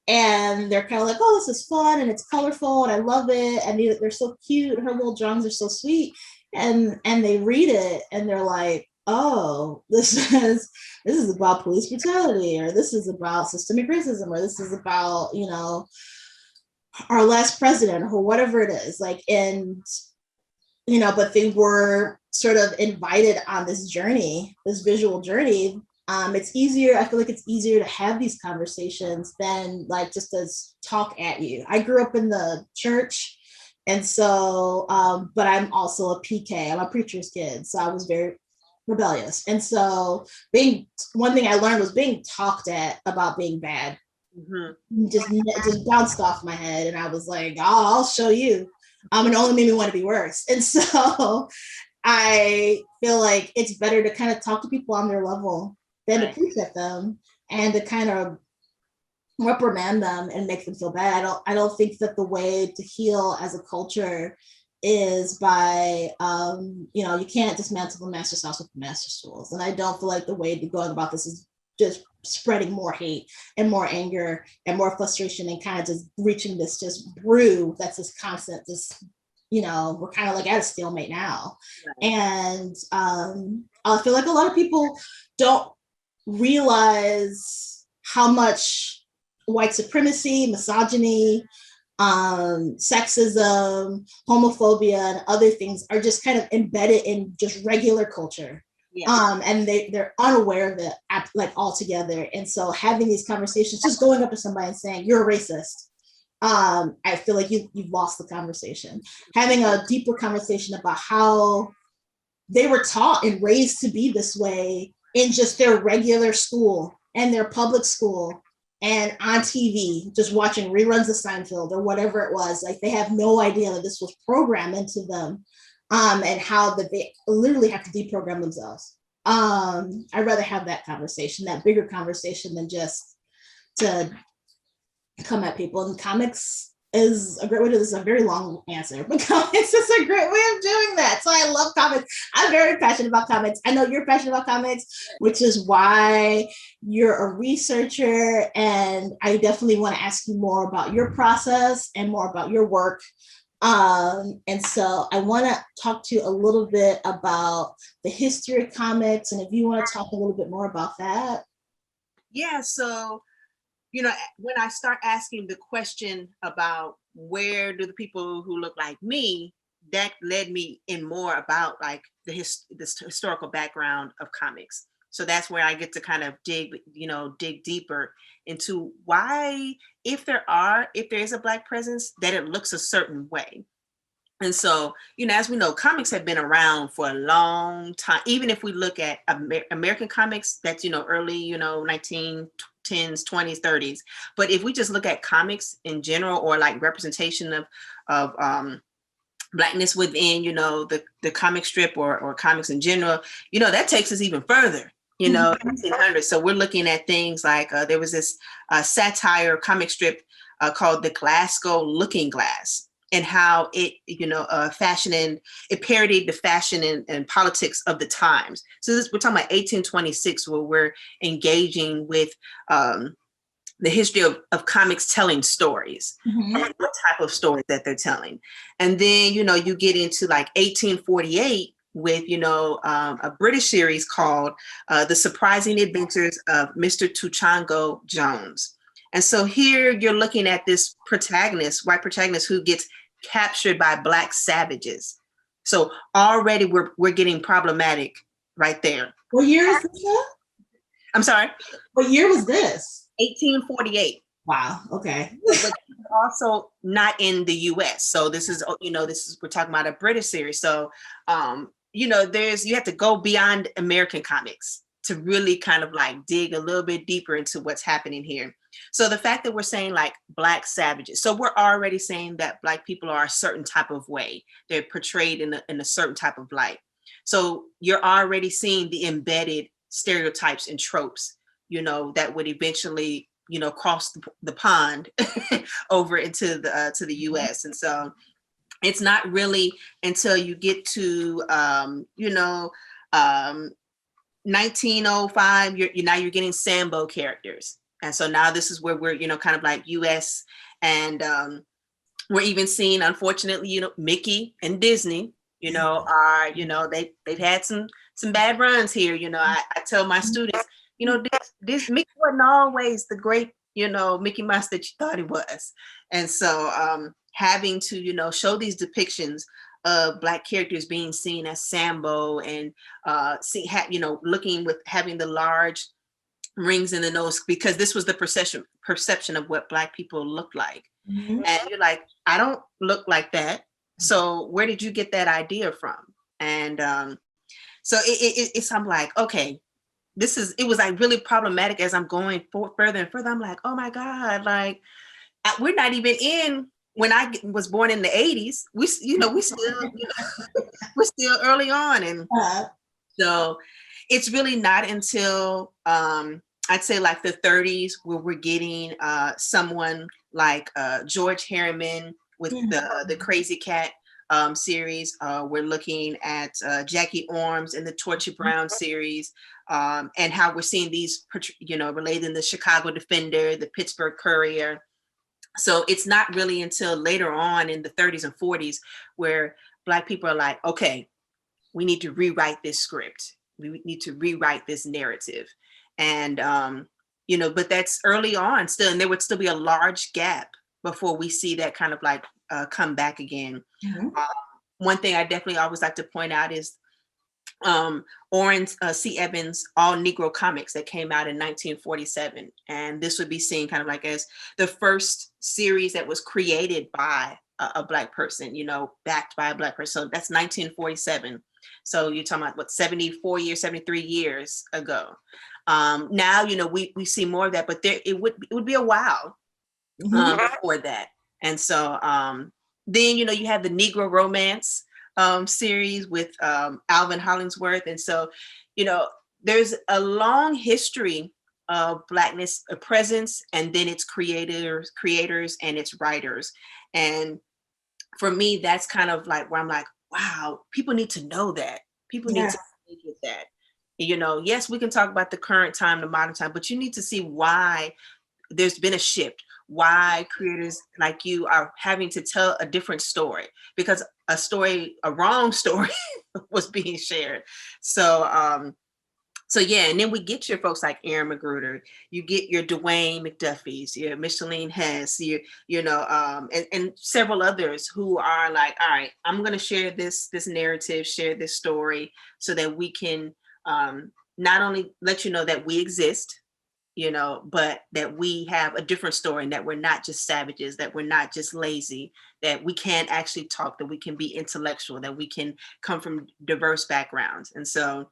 [SPEAKER 3] and they're kind of like, oh, this is fun and it's colorful and I love it. And they're so cute. Her little drawings are so sweet. And they read it and they're like, oh, this is about police brutality, or this is about systemic racism, or this is about, our last president, or whatever it is. Like, and, but they were sort of invited on this journey, this visual journey. It's easier. I feel like it's easier to have these conversations than like just as talk at you. I grew up in the church. And so, but I'm also a PK, I'm a preacher's kid. So I was very rebellious. And so one thing I learned was being talked at about being bad. Mm-hmm. Just bounced off my head. And I was like, oh, I'll show you. And it only made me want to be worse. And so I feel like it's better to kind of talk to people on their level than to preach at them and to kind of reprimand them and make them feel bad. I don't think that the way to heal as a culture is by, you can't dismantle the master's house with the master's tools. And I don't feel like the way to going about this is just spreading more hate and more anger and more frustration and kind of just reaching this just brew that's just constant, we're kind of like at a stalemate now. Right. And I feel like a lot of people don't realize how much white supremacy, misogyny, sexism, homophobia, and other things are just kind of embedded in just regular culture. Yeah. And they're unaware of it like altogether. And so having these conversations, just going up to somebody and saying, you're a racist, I feel like you've lost the conversation. Having a deeper conversation about how they were taught and raised to be this way in just their regular school and their public school and on TV, just watching reruns of Seinfeld or whatever it was. Like, they have no idea that this was programmed into them, and how that they literally have to deprogram themselves. I'd rather have that conversation, that bigger conversation, than just to come at people. And comics is a great way to do this. Is a very long answer, but comics is a great way of doing that. So I love comics. I'm very passionate about comics. I know you're passionate about comics, which is why you're a researcher. And I definitely want to ask you more about your process and more about your work. And so I want to talk to you a little bit about the history of comics. And if you want to talk a little bit more about that.
[SPEAKER 2] Yeah, so when I start asking the question about where do the people who look like me, that led me in more about like this historical background of comics. So that's where I get to kind of dig deeper into why, if there is a Black presence, that it looks a certain way. And so, as we know, comics have been around for a long time. Even if we look at American comics, that's, early, 1910s, 20s, 30s. But if we just look at comics in general, or like representation of Blackness within, the comic strip or comics in general, that takes us even further, 1800s. So we're looking at things like there was this satire comic strip called The Glasgow Looking Glass, and how it, it parodied the fashion and politics of the times. So we're talking about 1826, where we're engaging with the history of comics telling stories, and what type of stories that they're telling. And then, you get into like 1848 with, a British series called The Surprising Adventures of Mr. Tuchango Jones. And so here you're looking at this protagonist, white protagonist, who gets captured by Black savages. So already we're getting problematic right there.
[SPEAKER 3] What year is this?
[SPEAKER 2] I'm sorry?
[SPEAKER 3] What year was this?
[SPEAKER 2] 1848.
[SPEAKER 3] Wow. Okay.
[SPEAKER 2] But also not in the US. So this is, we're talking about a British series. So, you have to go beyond American comics to really kind of like dig a little bit deeper into what's happening here. So the fact that we're saying like Black savages, so we're already saying that Black people are a certain type of way. They're portrayed in a certain type of light. So you're already seeing the embedded stereotypes and tropes, that would eventually cross the pond over into the US. And so it's not really until you get to 1905, you're getting Sambo characters. And so now this is where we're kind of like US, and we're even seeing, unfortunately, Mickey and Disney are they've had some bad runs here. I tell my students, this Mickey wasn't always the great, Mickey Mouse that you thought he was. And so having to, show these depictions of Black characters being seen as Sambo, and looking with having the large rings in the nose, because this was the perception of what Black people look like. Mm-hmm. And you're like, I don't look like that. So where did you get that idea from? And so it's I'm like, okay, it was like really problematic as I'm going further and further. I'm like, oh my God, like we're not even in, when I was born in the 80s, we still, we're still early on. And so it's really not until I'd say like the 30s where we're getting someone like George Harriman with the Crazy Cat series. We're looking at Jackie Orms in the Torchy Brown series, and how we're seeing these, related in the Chicago Defender, the Pittsburgh Courier. So it's not really until later on in the 30s and 40s where Black people are like, okay, we need to rewrite this script. We need to rewrite this narrative. And, but that's early on still, and there would still be a large gap before we see that kind of like come back again. Mm-hmm. One thing I definitely always like to point out is Orrin C. Evans' All Negro Comics that came out in 1947. And this would be seen kind of like as the first series that was created by a Black person, backed by a Black person. So that's 1947. So you're talking about 73 years ago. Now, we see more of that, but it would be a while before that. And so then, you have the Negro Romance series with Alvin Hollingsworth. And so, there's a long history of Blackness presence, and then its creators and its writers. And for me, that's kind of like where I'm like, wow, people need to know that. People need to get that. Yes, we can talk about the current time, the modern time, but you need to see why there's been a shift, why creators like you are having to tell a different story, because a wrong story was being shared. So, and then we get your folks like Aaron Magruder, you get your Dwayne McDuffie's, your Micheline Hess, and several others who are like, all right, I'm going to share this narrative, share this story, so that we can not only let you know that we exist, but that we have a different story, and that we're not just savages, that we're not just lazy, that we can actually talk, that we can be intellectual, that we can come from diverse backgrounds. And so,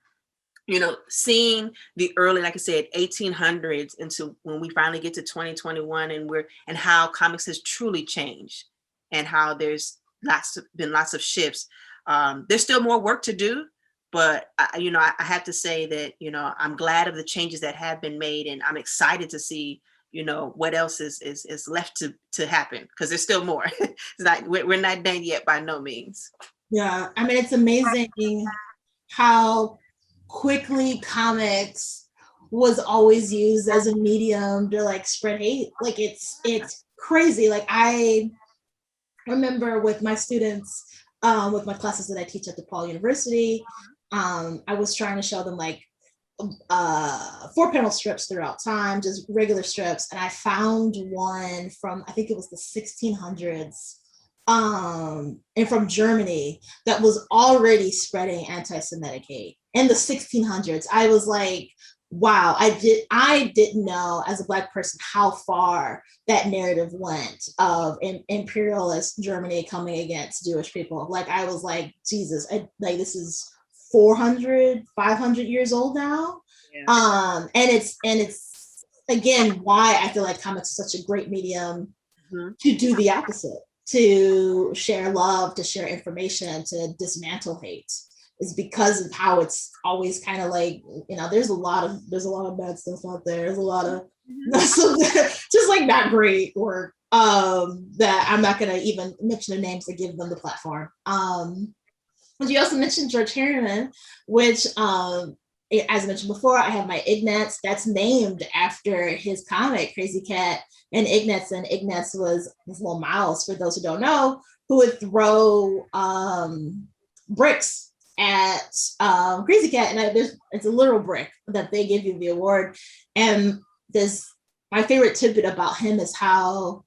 [SPEAKER 2] seeing the early, like I said, 1800s into when we finally get to 2021, and how comics has truly changed, and how there's been lots of shifts. There's still more work to do, but I have to say that, I'm glad of the changes that have been made, and I'm excited to see, what else is left to happen, because there's still more. It's like we're not done yet by no means.
[SPEAKER 3] Yeah, I mean, it's amazing how quickly comics was always used as a medium to like spread hate. Like it's crazy. Like I remember with my students, with my classes that I teach at DePaul University, I was trying to show them like 4-panel strips throughout time, just regular strips. And I found one from, I think it was the 1600s, and from Germany, that was already spreading anti-Semitic hate in the 1600s. I was like, wow, I didn't know as a Black person how far that narrative went of imperialist Germany coming against Jewish people. Like, I was like, Jesus, like, this is 400, 500 years old now. Yeah. And it's again why I feel like comics is such a great medium to do the opposite, to share love, to share information, to dismantle hate, is because of how it's always kind of like, you know, there's a lot of bad stuff out there. There's a lot of just like not great work that I'm not going to even mention their names to give them the platform. But you also mentioned George Harriman, which, as I mentioned before, I have my Ignatz that's named after his comic, Crazy Cat and Ignatz. And Ignatz was this little mouse, for those who don't know, who would throw bricks at Crazy Cat. And it's a literal brick that they give you the award. And my favorite tidbit about him is how,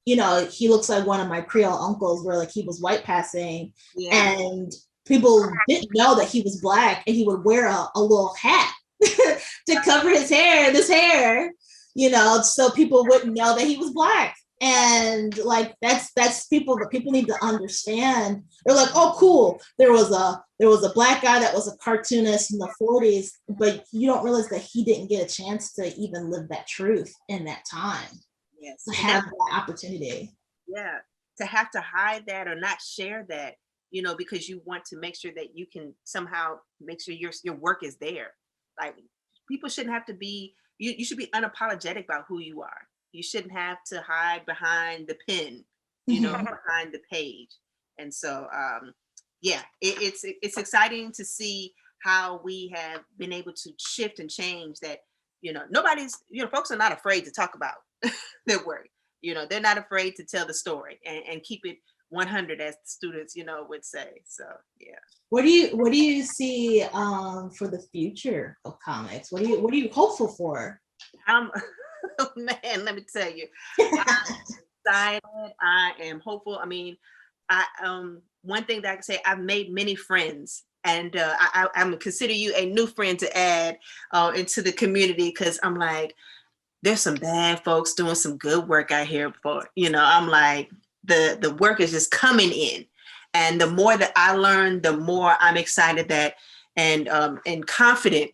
[SPEAKER 3] you know, he looks like one of my Creole uncles, where like he was white passing, and people didn't know that he was Black, and he would wear a little hat to cover his hair, you know, so people wouldn't know that he was Black. And like that's people need to understand. They're like, oh, cool. There was a Black guy that was a cartoonist in the 40s, but you don't realize that he didn't get a chance to even live that truth in that time. Yes, to have that opportunity.
[SPEAKER 2] Yeah, to have to hide that or not share that, you know, because you want to make sure that you can somehow make sure your work is there. Like, people shouldn't have to be. You should be unapologetic about who you are. You shouldn't have to hide behind the pen, you know, behind the page. And so, yeah, it's exciting to see how we have been able to shift and change that. You know, folks are not afraid to talk about their work. You know, they're not afraid to tell the story and keep it 100, as the students, you know, would say. So, yeah.
[SPEAKER 3] What do you see for the future of comics? What are you hopeful for?
[SPEAKER 2] Oh man, let me tell you, I'm excited. I am hopeful. I mean, one thing that I can say, I've made many friends. And I'm consider you a new friend to add into the community, because I'm like, there's some bad folks doing some good work out here. You know, I'm like, the work is just coming in. And the more that I learn, the more I'm excited that and confident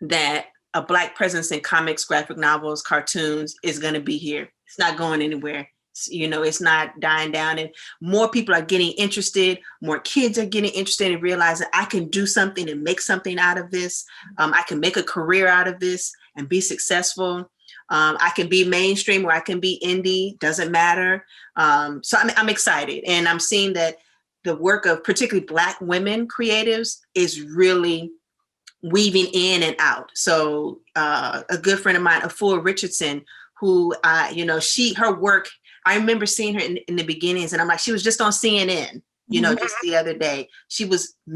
[SPEAKER 2] that a Black presence in comics, graphic novels, cartoons is going to be here. It's not going anywhere. You know, it's not dying down, and more people are getting interested. More kids are getting interested and realizing I can do something and make something out of this. I can make a career out of this and be successful. I can be mainstream or I can be indie, doesn't matter. So I'm excited, and I'm seeing that the work of particularly Black women creatives is really weaving in and out. So a good friend of mine, Afua Richardson, who, you know, her work, I remember seeing her in the beginnings, and I'm like, she was just on CNN, you know, just the other day.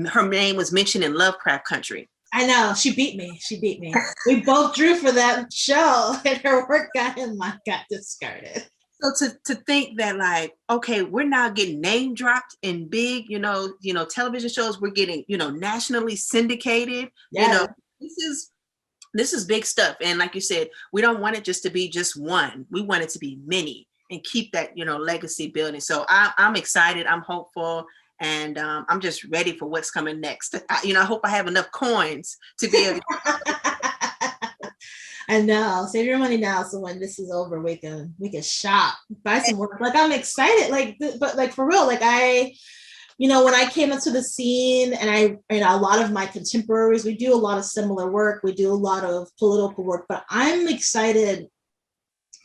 [SPEAKER 2] Her name was mentioned in Lovecraft Country.
[SPEAKER 3] I know, she beat me. We both drew for that show, and her work got discarded.
[SPEAKER 2] So to think that, like, okay, we're now getting name dropped in big, you know, television shows. We're getting, you know, nationally syndicated. Yeah. You know, this is big stuff. And like you said, we don't want it just to be just one. We want it to be many and keep that, you know, legacy building. So I'm excited. I'm hopeful. And I'm just ready for what's coming next. I hope I have enough coins to be able to.
[SPEAKER 3] I know. Save your money now, so when this is over, we can shop, buy some work. Like, I'm excited. Like, but like, for real, like, when I came into the scene, and a lot of my contemporaries, we do a lot of similar work. We do a lot of political work, but I'm excited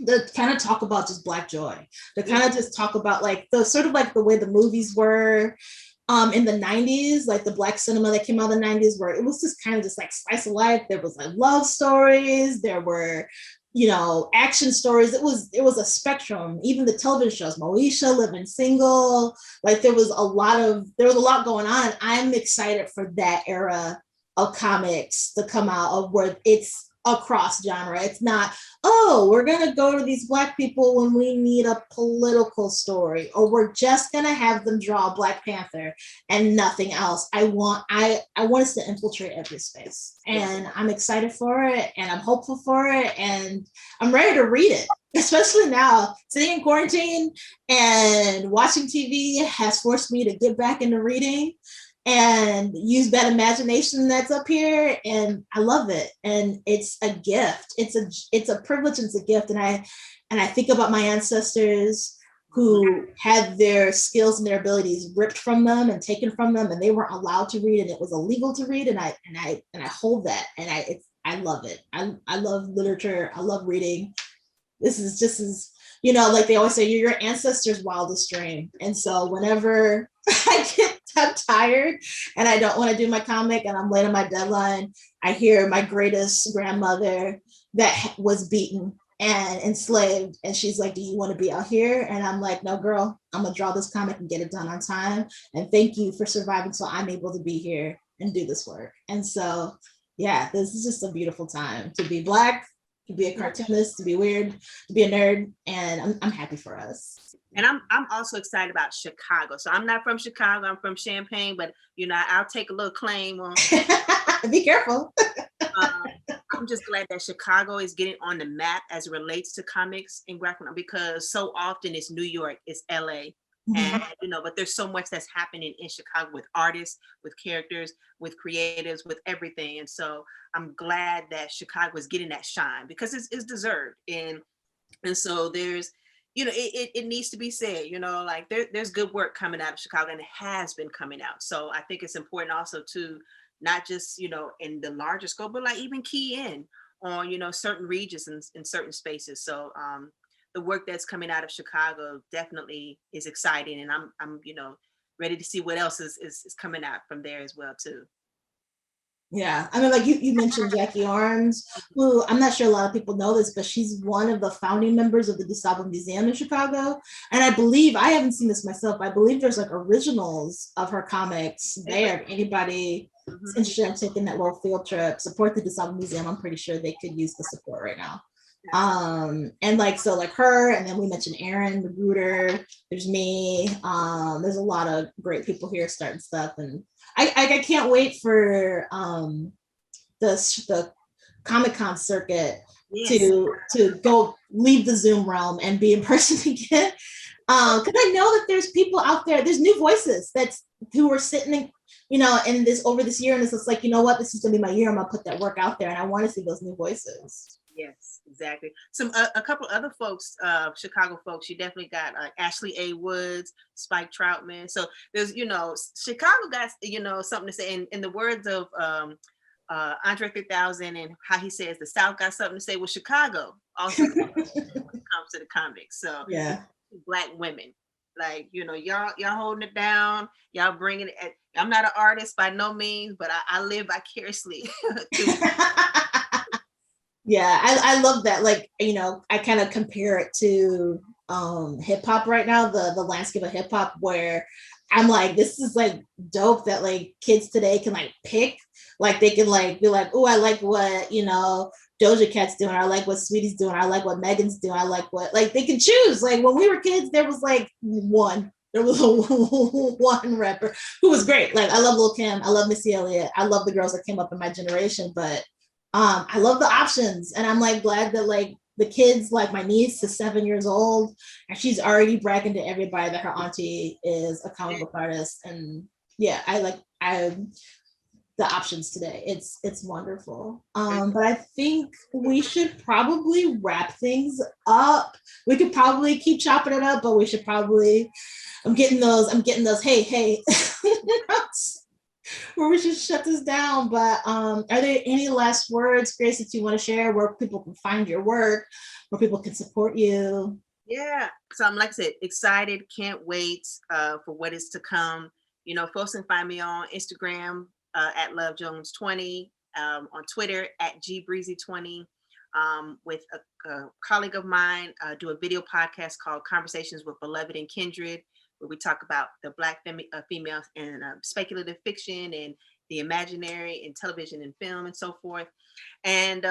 [SPEAKER 3] to kind of talk about just Black joy, to kind of just talk about like the sort of like the way the movies were in the 90s, like the Black cinema that came out in the 90s, where it was just kind of just like slice of life. There was like love stories, there were, you know, action stories. It was a spectrum. Even the television shows, Moesha, Living Single, like there was a lot going on. I'm excited for that era of comics to come out of where it's across genre. It's not, oh, we're gonna go to these Black people when we need a political story, or we're just gonna have them draw Black Panther and nothing else. I want us to infiltrate every space, and I'm excited for it, and I'm hopeful for it, and I'm ready to read it. Especially now, sitting in quarantine and watching TV has forced me to get back into reading and use that imagination that's up here, and I love it. And it's a gift. It's a privilege and it's a gift. And I think about my ancestors who had their skills and their abilities ripped from them and taken from them, and they weren't allowed to read, and it was illegal to read. And I hold that, and I love it. I love literature. I love reading. This is just as, you know, like they always say, you're your ancestors' wildest dream. And so whenever I'm tired and I don't want to do my comic and I'm late on my deadline, I hear my greatest grandmother that was beaten and enslaved, and she's like, do you want to be out here? And I'm like, no, girl, I'm gonna draw this comic and get it done on time, and thank you for surviving so I'm able to be here and do this work. And so yeah, this is just a beautiful time to be Black, to be a cartoonist, to be weird, to be a nerd, and I'm happy for us.
[SPEAKER 2] And I'm also excited about Chicago. So I'm not from Chicago, I'm from Champaign, but you know, I'll take a little claim on.
[SPEAKER 3] Be careful.
[SPEAKER 2] I'm just glad that Chicago is getting on the map as it relates to comics and graphic, because so often it's New York, it's LA. And you know, but there's so much that's happening in Chicago with artists, with characters, with creatives, with everything. And so I'm glad that Chicago is getting that shine, because it's deserved. And so there's, you know, it needs to be said, you know, like there's good work coming out of Chicago, and it has been coming out. So I think it's important also to not just, you know, in the larger scope, but like even key in on, you know, certain regions and in certain spaces. So the work that's coming out of Chicago definitely is exciting, and I'm you know, ready to see what else is coming out from there as well too.
[SPEAKER 3] Yeah, I mean, like you mentioned Jackie Arms, who I'm not sure a lot of people know this, but she's one of the founding members of the DeSable Museum in Chicago. And I believe, I haven't seen this myself, I believe there's like originals of her comics there. If anybody is interested in taking that little field trip, support the DeSable Museum. I'm pretty sure they could use the support right now. And like, so like her, and then we mentioned Aaron Magruder, there's me, there's a lot of great people here starting stuff, and I can't wait for the Comic-Con circuit to go leave the Zoom realm and be in person again, because I know that there's people out there, there's new voices who are sitting in, you know, in this over this year, and it's just like, you know what, this is gonna be my year, I'm gonna put that work out there, and I want to see those new voices.
[SPEAKER 2] Yes, exactly. A couple other folks, Chicago folks, you definitely got Ashley A. Woods, Spike Troutman. So there's, you know, Chicago got, you know, something to say. In the words of Andre 3000, and how he says the South got something to say with Chicago also when it comes to the comics. So
[SPEAKER 3] yeah,
[SPEAKER 2] Black women, like, you know, y'all holding it down, y'all bringing it. I'm not an artist by no means, but I live vicariously.
[SPEAKER 3] Yeah, I love that. Like, you know, I kind of compare it to hip hop right now, the landscape of hip hop, where I'm like, this is like dope that like kids today can like pick, like they can like be like, oh, I like what, you know, Doja Cat's doing, I like what Sweetie's doing, I like what Megan's doing, I like what, like they can choose. Like when we were kids, there was like one rapper who was great. Like I love Lil' Kim, I love Missy Elliott, I love the girls that came up in my generation, but I love the options, and I'm like glad that like the kids, like my niece is 7 years old, and she's already bragging to everybody that her auntie is a comic book artist. And yeah, I the options today. It's wonderful. But I think we should probably wrap things up. We could probably keep chopping it up, but we should probably. I'm getting those. Hey. Where we should shut this down. But are there any last words, Grace, that you want to share, where people can find your work, where people can support you?
[SPEAKER 2] Yeah, so I'm, like I said, excited, can't wait for what is to come. You know, folks can find me on Instagram at LoveJones20, on Twitter at GBreezy20, with a colleague of mine, do a video podcast called Conversations with Beloved and Kindred, where we talk about the Black females in speculative fiction the imaginary in television and film and so forth. And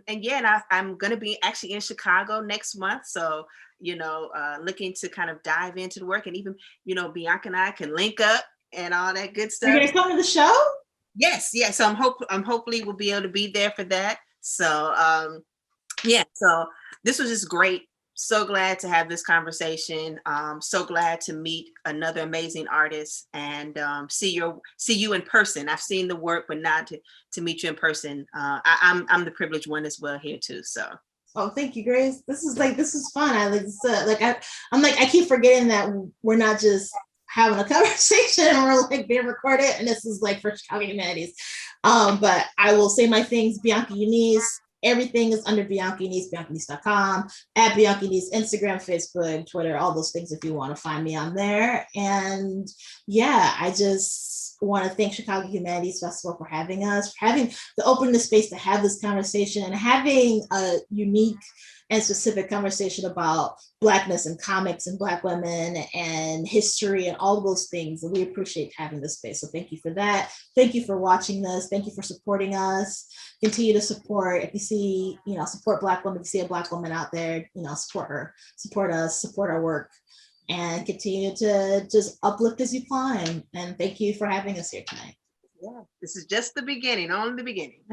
[SPEAKER 2] yeah, and I'm going to be actually in Chicago next month. So, looking to kind of dive into the work, and even, Bianca and I can link up and all that good stuff.
[SPEAKER 3] You're going to come to the show?
[SPEAKER 2] Yes. So I'm hopefully we'll be able to be there for that. So, yeah, so this was just great. So glad to have this conversation. So glad to meet another amazing artist and see you in person. I've seen the work, but not to meet you in person. I'm the privileged one as well here too. So.
[SPEAKER 3] Oh, thank you, Grace. This is fun. I keep forgetting that we're not just having a conversation and we're like being recorded, and this is like for Chicago Humanities. But I will say my things, Bianca Eunice. Everything is under Bianca Eunice, BiancaEunice.com, at Bianca Eunice, Instagram, Facebook, Twitter, all those things if you want to find me on there. And yeah, I just want to thank Chicago Humanities Festival for having us, for having the openness space to have this conversation and having a unique and specific conversation about Blackness and comics and Black women and history and all those things. And we appreciate having this space. So thank you for that. Thank you for watching this. Thank you for supporting us. Continue to support. If you see, support Black women, if you see a Black woman out there, support her, support us, support our work, and continue to just uplift as you climb. And thank you for having us here tonight.
[SPEAKER 2] Yeah, this is just the beginning, only the beginning.